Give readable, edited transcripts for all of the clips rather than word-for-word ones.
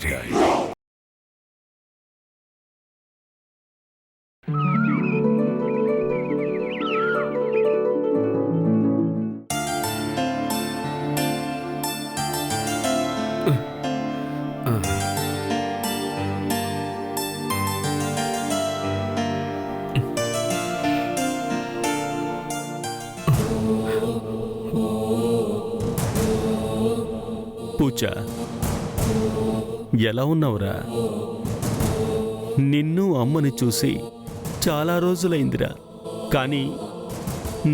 Dairy. పూజ, ఎలా ఉన్నావురా? నిన్ను అమ్మని చూసి చాలా రోజులైందిరా. కానీ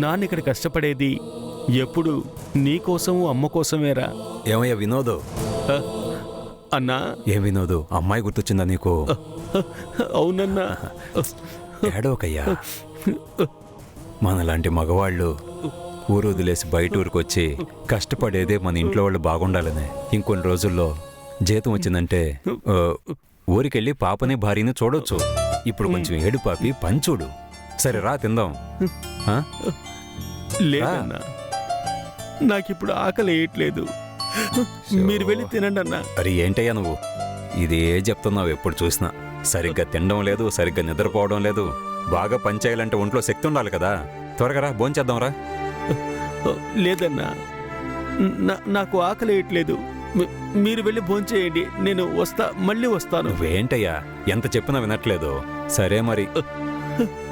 నాన్నిక్కడ కష్టపడేది ఎప్పుడు నీకోసము అమ్మ కోసమేరా. ఏమయ్యా వినోదు? అన్నా. ఏం వినోదు, అమ్మాయి గుర్తొచ్చిందా నీకు? అవునన్నా. ఏడోకయ్యా, మనలాంటి మగవాళ్ళు ఊరు వదిలేసి బయట ఊరికొచ్చి కష్టపడేదే మన ఇంట్లో వాళ్ళు బాగుండాలనే. ఇంకొన్ని రోజుల్లో జీతం వచ్చిందంటే ఊరికెళ్ళి పాపని భార్యని చూడొచ్చు. ఇప్పుడు కొంచెం ఏడు పాపి పంచుడు. సరే రా తిందాం. లేదన్నా, నాకిప్పుడు ఆకలి వేయట్లేదు. మీరు వెళ్ళి తినండి అన్నా. అరే ఏంటయ్యా నువ్వు ఇదే చెప్తున్నావు ఎప్పుడు చూసినా? సరిగ్గా తినడం లేదు, సరిగ్గా నిద్రపోవడం లేదు. బాగా పనిచేయాలంటే ఒంట్లో శక్తి ఉండాలి కదా. త్వరగా రా, భోంచేద్దాం రా. లేదన్నా, నాకు ఆకలి వేయట్లేదు. మీరు వెళ్ళి భోంచేయండి, నేను మళ్ళీ వస్తాను. నువ్వేంటయ్యా ఎంత చెప్పినా వినట్లేదు. సరే మరి,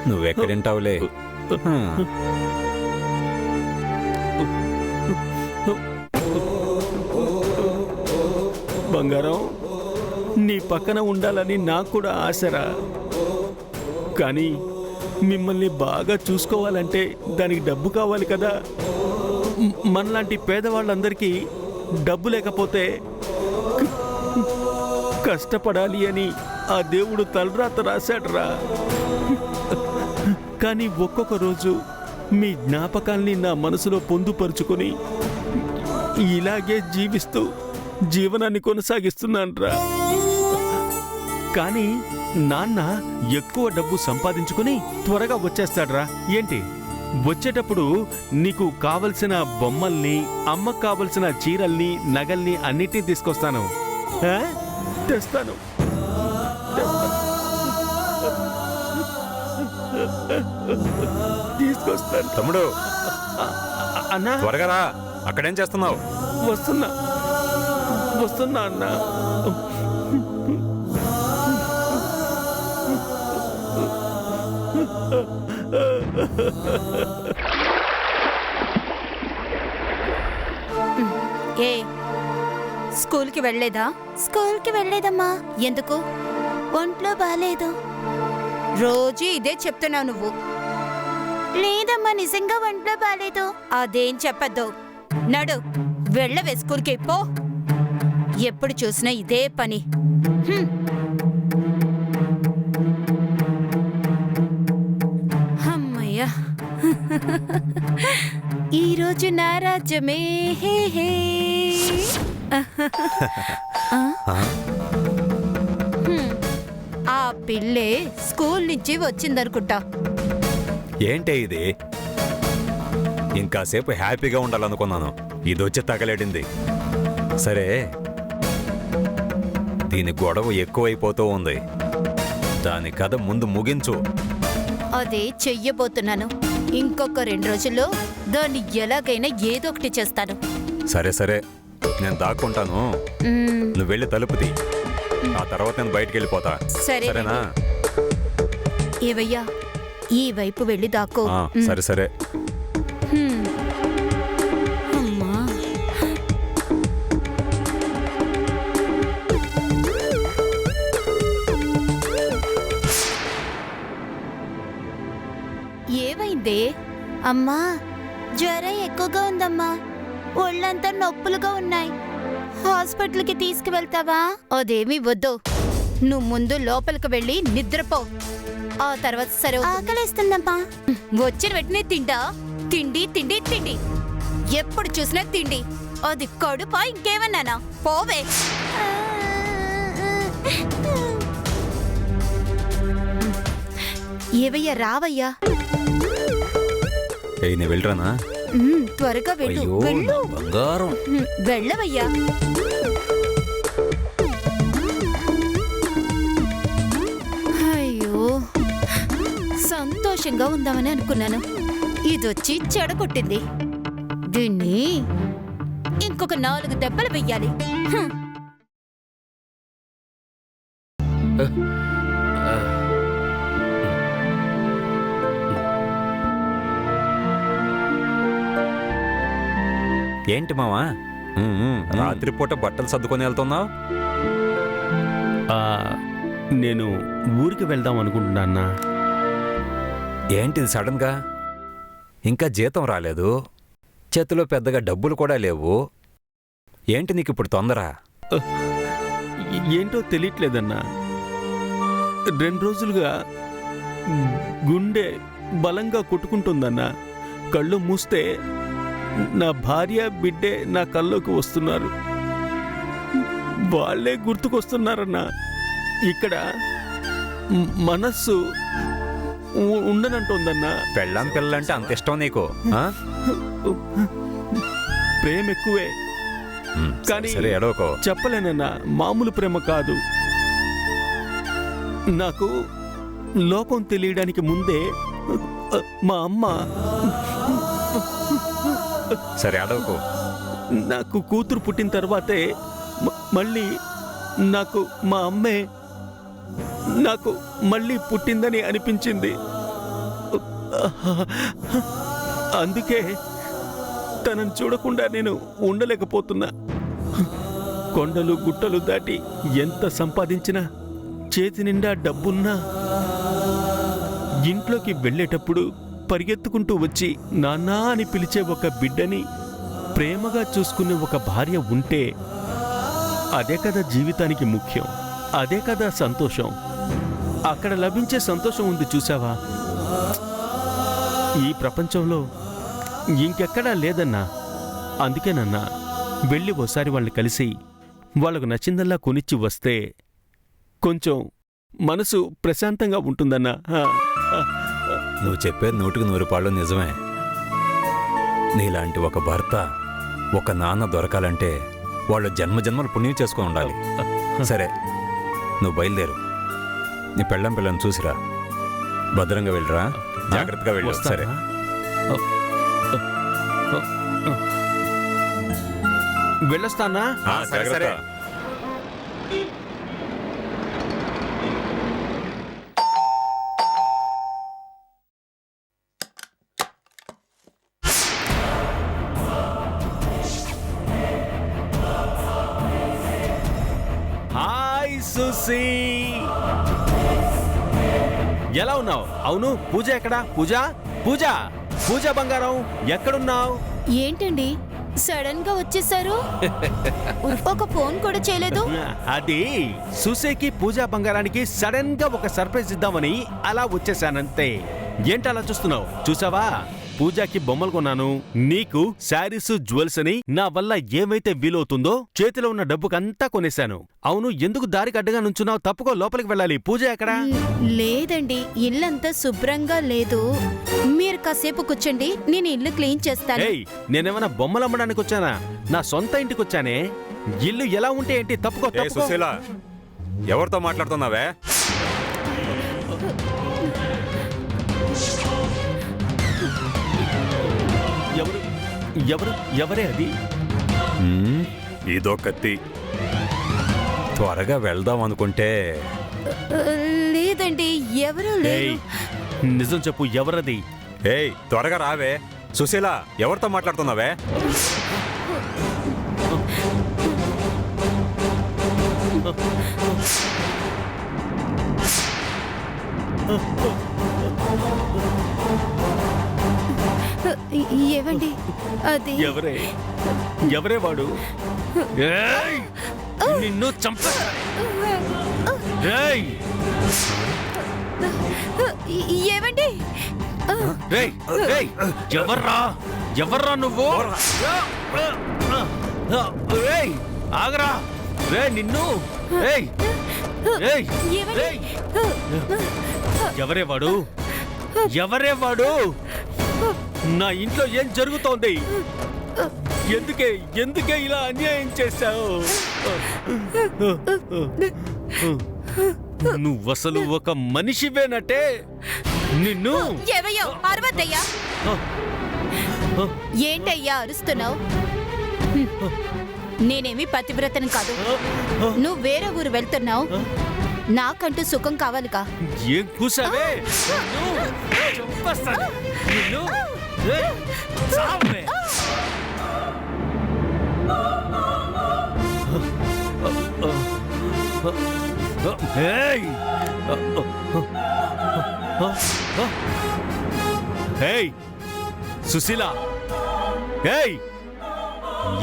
నువ్వెక్కడింటావులే. బంగారం, నీ పక్కన ఉండాలని నాకు కూడా ఆశరా. కానీ మిమ్మల్ని బాగా చూసుకోవాలంటే దానికి డబ్బు కావాలి కదా. మనలాంటి పేదవాళ్ళందరికీ డబ్బు లేకపోతే కష్టపడాలి అని ఆ దేవుడు తలరాత రాశాడురా. కానీ ఒక్కొక్క రోజు మీ జ్ఞాపకాల్ని నా మనసులో పొందుపరుచుకొని ఇలాగే జీవిస్తూ జీవనాన్ని కొనసాగిస్తున్నానురా. కానీ నాన్న ఎక్కువ డబ్బు సంపాదించుకుని త్వరగా వచ్చేస్తాడ్రా. ఏంటి, వచ్చేటప్పుడు నీకు కావలసిన బొమ్మల్ని, అమ్మకు కావలసిన చీరల్ని, నగల్ని అన్నిటినీ తీసుకొస్తాను. తెస్తాను. తీసుకొస్తాను. తమ్ముడు అన్నా, త్వరగా రా. అక్కడేం చేస్తున్నావు? వస్తున్నా అన్నా. ఏ స్కూల్కి వెళ్ళలేదా? స్కూల్కి వెళ్ళలేదమ్మా. ఎందుకు? ఒంట్లో బాలేదు. రోజు ఇదే చెప్తున్నావు నువ్వు. లేదమ్మా, నిజంగా ఒంట్లో బాలేదు. అదేం చెప్పద్దు. నడు, వెళ్ళవే స్కూల్కి పో. ఎప్పుడు చూసినా ఇదే పని. అమ్మయ్యా, ఈరోజు నా రాజ్యమే. హే హే. ఆ పిల్లే స్కూల్ నుంచి వచ్చిందనుకుంటా. ఏంటే ఇది? ఇంకాసేపు హ్యాపీగా ఉండాలనుకున్నాను, ఇదొచ్చి తగలేడింది. సరే, దీని గొడవ ఎక్కువైపోతూ ఉంది. దాని కథ ముందు ముగించు. అదే చెయ్యబోతున్నాను. ఇంకొక 2 రోజుల్లో దాన్ని ఎలాగైనా ఏదో ఒకటి చేస్తాను. సరే సరే, నేను దాక్కుంటాను. నువ్వు వెళ్ళి తలుపుది. ఆ తర్వాత నేను బయటికి వెళ్ళిపోతా. సరేనా? ఏవయ్యా, ఈ వైపు వెళ్ళి దాక్కో. సరే సరే. అమ్మా, ఏమైందే? అమ్మా, జ్వరం ఎక్కువగా ఉందమ్మా. ఒళ్ళంతా నొప్పులుగా ఉన్నాయి. హాస్పిటల్కి తీసుకువెళ్తావా? అదేమీ వద్దు. నువ్వు ముందు లోపలికి వెళ్ళి నిద్రపో. ఆ తర్వాత సరే. ఆకలిస్తుందమ్మా. వచ్చిన వెంటనే తిండా. తిండి తిండి తిండి, ఎప్పుడు చూసినా తిండి. అది కడుపా ఇంకేమన్నానా? పోవే. ఏవయ్యా, రావయ్యా. నేను వెళ్ళరానా? త్వరగా వెళ్ళు. బంగారం. వెళ్ళవయ్యా. సంతోషంగా ఉందామని అనుకున్నాను. ఇదొచ్చి చెడగొట్టింది. దీన్ని ఇంకొక 4 దెబ్బలు వెయ్యాలి. హ్మ్. ఏంటి మావా రాత్రిపూట బట్టలు సర్దుకొని వెళ్తున్నావు? ఆ, నేను ఊరికి వెళ్దాం అనుకుంటున్నా అన్నా. ఏంటిది సడన్గా? ఇంకా జీతం రాలేదు, చేతిలో పెద్దగా డబ్బులు కూడా లేవు. ఏంటి నీకు ఇప్పుడు తొందర? ఏంటో తెలియట్లేదన్నా. 2 రోజులుగా గుండె బలంగా కొట్టుకుంటుందన్నా. కళ్ళు మూస్తే నా భార్య బిడ్డే నా కల్లోకి వస్తున్నారు. వాళ్ళే గుర్తుకొస్తున్నారన్నా. ఇక్కడ మనస్సు ఉండనంటోందన్నా. పెళ్ళాం పిల్లలంటే అంత ఇష్టం నీకు? ఆ? ప్రేమ ఎక్కువే, కానీ సరే ఎడవకో. చెప్పలేనన్నా. మామూలు ప్రేమ కాదు. నాకు లోకం తెలియడానికి ముందే మా అమ్మ సరే అడవకు. నాకు కూతురు పుట్టిన తర్వాతే మళ్ళీ నాకు మా అమ్మే నాకు మళ్ళీ పుట్టిందని అనిపించింది. అందుకే తనను చూడకుండా నేను ఉండలేకపోతున్నా. కొండలు గుట్టలు దాటి ఎంత సంపాదించినా, చేతి నిండా డబ్బున్నా, ఇంట్లోకి వెళ్ళేటప్పుడు పరిగెత్తుకుంటూ వచ్చి నాన్నా అని పిలిచే ఒక బిడ్డని ప్రేమగా చూసుకునే ఒక భార్య ఉంటే అదే కదా జీవితానికి ముఖ్యం. అదే కదా సంతోషం. అక్కడ లభించే సంతోషం ఉంది చూసావా, ఈ ప్రపంచంలో ఇంకెక్కడా లేదన్నా. అందుకేనన్నా వెళ్ళి ఓసారి వాళ్ళని కలిసి వాళ్ళకు నచ్చిందల్లా కొనిచ్చి వస్తే కొంచెం మనసు ప్రశాంతంగా ఉంటుందన్నా. నువ్వు చెప్పేది 100% నిజమే. నీలాంటి ఒక భర్త, ఒక నాన్న దొరకాలంటే వాళ్ళు జన్మజన్మలు పుణ్యం చేసుకొని ఉండాలి. సరే నువ్వు బయలుదేరు. నీ పెళ్ళం పిల్లని చూసిరా. భద్రంగా వెళ్ళరా, జాగ్రత్తగా వెళ్ళు. సరే వెళ్ళొస్తానా? సరే సరే. హాయ్ సుసి, ఎలా ఉన్నావు? అవును, పూజ ఎక్కడా? పూజ పూజ పూజ బంగారం ఎక్కడున్నావు? ఏంటండి సడన్ గా వచ్చేసారు? ఒక ఫోన్ కూడా చేయలేదు. అది సుసేకి పూజా బంగారానికి సడన్ గా ఒక సర్ప్రైజ్ ఇద్దామని అలా వచ్చేసానంతే. ఏంటి అలా చూస్తున్నావు? చూసావా, పూజాకి బొమ్మలు కొన్నాను, నీకు శారీస్ జ్యువెల్స్ అని నా వల్ల ఏమైతే వీలవుతుందో చేతిలో ఉన్న డబ్బుకంతా కొనేశాను. అవును, ఎందుకు దారికి అడ్డగా నుంచున్నావు? తప్పుకో, లోపలికి వెళ్ళాలి. పూజ ఎక్కడా? లేదండి, ఇల్లంతా శుభ్రంగా లేదు. మీరు కాసేపు కూర్చోండి, నేను ఇల్లు క్లీన్ చేస్తాను. ఏయ్, నేనేమైనా బొమ్మలు అమ్మడానికి వచ్చానా? నా సొంత ఇంటికి వచ్చానే. ఇల్లు ఎలా ఉంటే ఏంటి? తప్పుకో, ఏ తప్పుకో. సుశీల, ఎవరితో మాట్లాడుతున్నావే? ఎవరు ఎవరు ఎవరే అది? ఇదో కత్తి. త్వరగా వెళ్దాం అనుకుంటే లేదండి, ఎవరు లేరు. ఏయ్, నిజం చెప్పు, ఎవరది? ఏయ్ త్వరగా రావే. సుశీల, ఎవరితో మాట్లాడుతున్నావే? ఏవండి అది? ఎవరే ఎవరే వాడు? ఏయ్, నిన్ను చంపా. ఏయ్, ఏవండి? రేయ్, రేయ్, ఎవర్రా ఎవర్రా నువ్వు? ఏయ్, ఆగరా. రే నిన్ను. ఏయ్, ఏయ్, ఏవండి? ఏయ్. ఎవరే వాడు? ఎవరే వాడు? నా ఇంట్లో ఏం జరుగుతోంది? ఎందుకే ఎందుకే ఇలా అన్యాయం చేశావు? నువ్వసలు ఒక మనిషివేనటే. నిన్ను ఏవయ్యో అరవద్దయ్యా. ఏంటయ్యా అరుస్తున్నావు? నేనేమి పతివ్రతను కాదు. నువ్వు వేరే ఊరు వెళ్తున్నావు, నాకంటూ సుఖం కావాలిగా. ఏం కూసావే? చంపేస్తాను నిన్ను. ఏయ్, చావే. ఏయ్! ఏయ్! సుశీల, ఏయ్!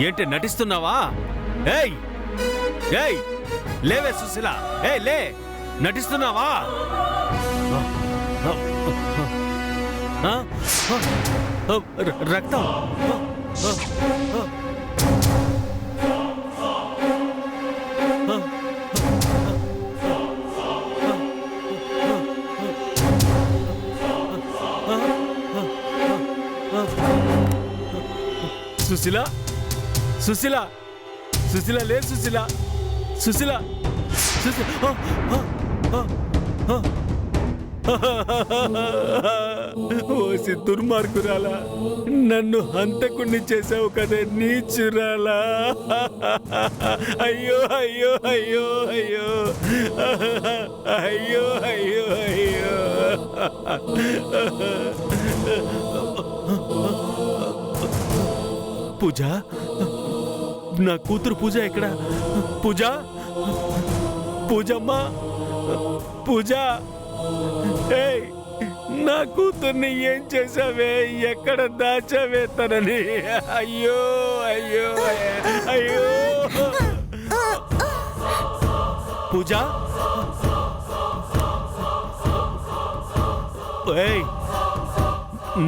ఏంటి నటిస్తున్నావా? ఏయ్! ఏయ్! లేవే సుశీల, ఏయ్ లే, నటిస్తున్నావా? రక్తం. సుశీల, సుశీల, సుశీల లే, సుశీల, సుశీల, సుశీల. ఓసి దుర్మార్గురాలా, నన్ను హంతకుణ్ణి చేసావు కదే నీచురాలా. అయ్యో అయ్యో అయ్యో అయ్యో అయ్యో అయ్యో అయ్యో. పూజ, నా కూతురు పూజ ఎక్కడ? పూజ, పూజమ్మా, పూజ. ఏయ్, నా కూతుర్ని ఏం చేసావే? ఎక్కడ దాచావే తనని? అయ్యో అయ్యో అయ్యో. పూజ, ఏయ్,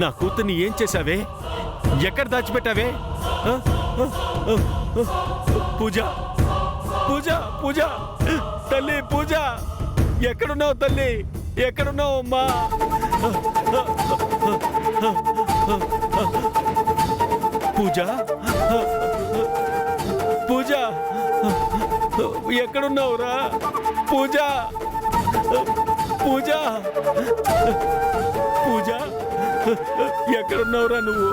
నా కూతుర్ని ఏం చేసావే? ఎక్కడ దాచిపెట్టావే? పూజ, పూజ, పూజ, తల్లి పూజ, ఎక్కడున్నావు తల్లి? ఎక్కడున్నావు అమ్మా? పూజ, పూజ, ఎక్కడున్నావురా? పూజ, పూజ, పూజ, ఎక్కడున్నావురా నువ్వు?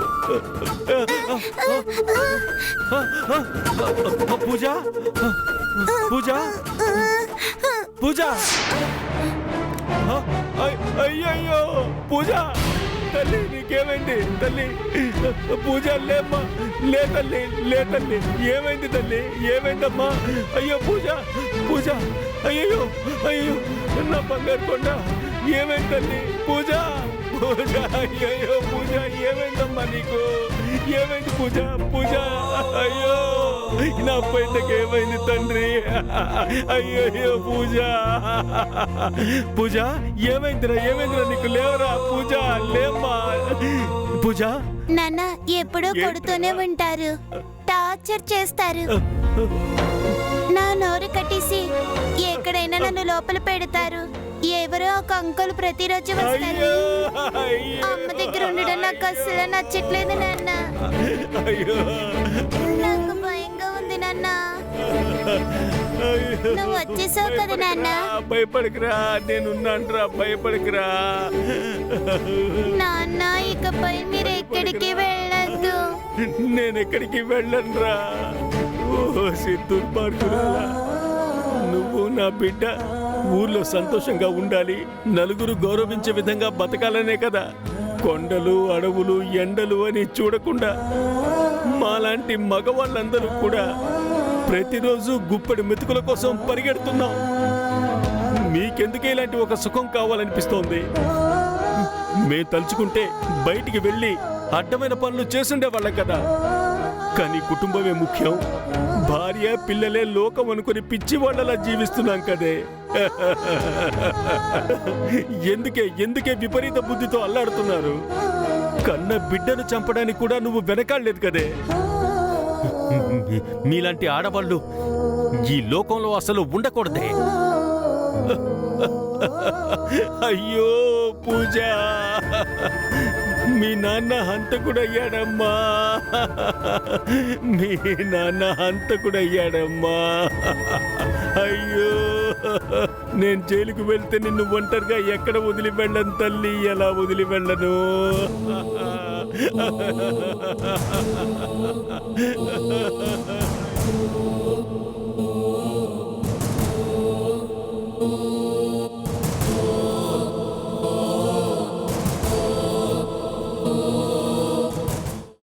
పూజ, పూజ, పూజ. అయ్యయ్యో పూజ, తల్లి నీకేమైంది తల్లి? పూజ లేమ్మా, లే తల్లి, లే తల్లి. ఏమైంది తల్లి? ఏమైందమ్మా? అయ్యో పూజ, పూజ, అయ్యో అయ్యో నా బంగారు కొండ, ఏమైంది తల్లి? పూజ, పూజ, అయ్యో పూజ, ఏమైందమ్మా నీకు? ఏమైంది పూజ? పూజ, అయ్యో నా పైటకి ఏమైంది తండ్రి? అయ్యో పూజ, పూజ, ఏమైందిరా? ఏమైందిరా నీకు? లేవరా పూజ, లేమ్మా. పూజ, నాన్న ఎప్పుడూ కొడుతూనే ఉంటారు, టార్చర్ చేస్తారు. నా నోరు కట్టేసి ఎక్కడైనా నన్ను లోపల పెడతారు. ఎవరో ఒక అంకుల్ ప్రతిరోజు వస్తారు. అమ్మ దగ్గర ఉండడం నాకు అస్సలు నచ్చట్లేదు నాన్న. నాకు భయంగా ఉంది నాన్న. నువ్వు వచ్చేసావు కదా నాన్న. భయపడకురా, నేనున్నానురా, భయపడకురా నాన్న. ఇకపై మీరు ఎక్కడికి వెళ్ళొద్దు. నేనెక్కడికి వెళ్ళనురా. ఓ దుర్మార్గురా, నువ్వు నా బిడ్డ ఊర్లో సంతోషంగా ఉండాలి, నలుగురు గౌరవించే విధంగా బతకాలనే కదా కొండలు, అడవులు, ఎండలు అని చూడకుండా మాలాంటి మగవాళ్ళందరూ కూడా ప్రతిరోజు గుప్పెడు మెతుకుల కోసం పరిగెడుతున్నాం. మీకెందుకు ఇలాంటి ఒక సుఖం కావాలనిపిస్తోంది? మేము తలుచుకుంటే బయటికి వెళ్ళి అడ్డమైన పనులు చేసుండేవాళ్ళం కదా. కానీ కుటుంబమే ముఖ్యం, భార్య పిల్లలే లోకం అనుకుని పిచ్చి వాళ్ళలా జీవిస్తున్నాం కదే. ఎందుకే విపరీత బుద్ధితో అల్లాడుతున్నారు? కన్న బిడ్డను చంపడానికి కూడా నువ్వు వెనకాడలేదు కదే. మీలాంటి ఆడవాళ్ళు ఈ లోకంలో అసలు ఉండకూడదే. అయ్యో పూజ, మీ నాన్న హంతకుడయ్యాడమ్మా, మీ నాన్న హంతకుడయ్యాడమ్మా. అయ్యో నేను జైలుకు వెళ్తే నిన్ను ఒంటరిగా ఎక్కడ వదిలి వెళ్ళను తల్లి, ఎలా వదిలి వెళ్ళను?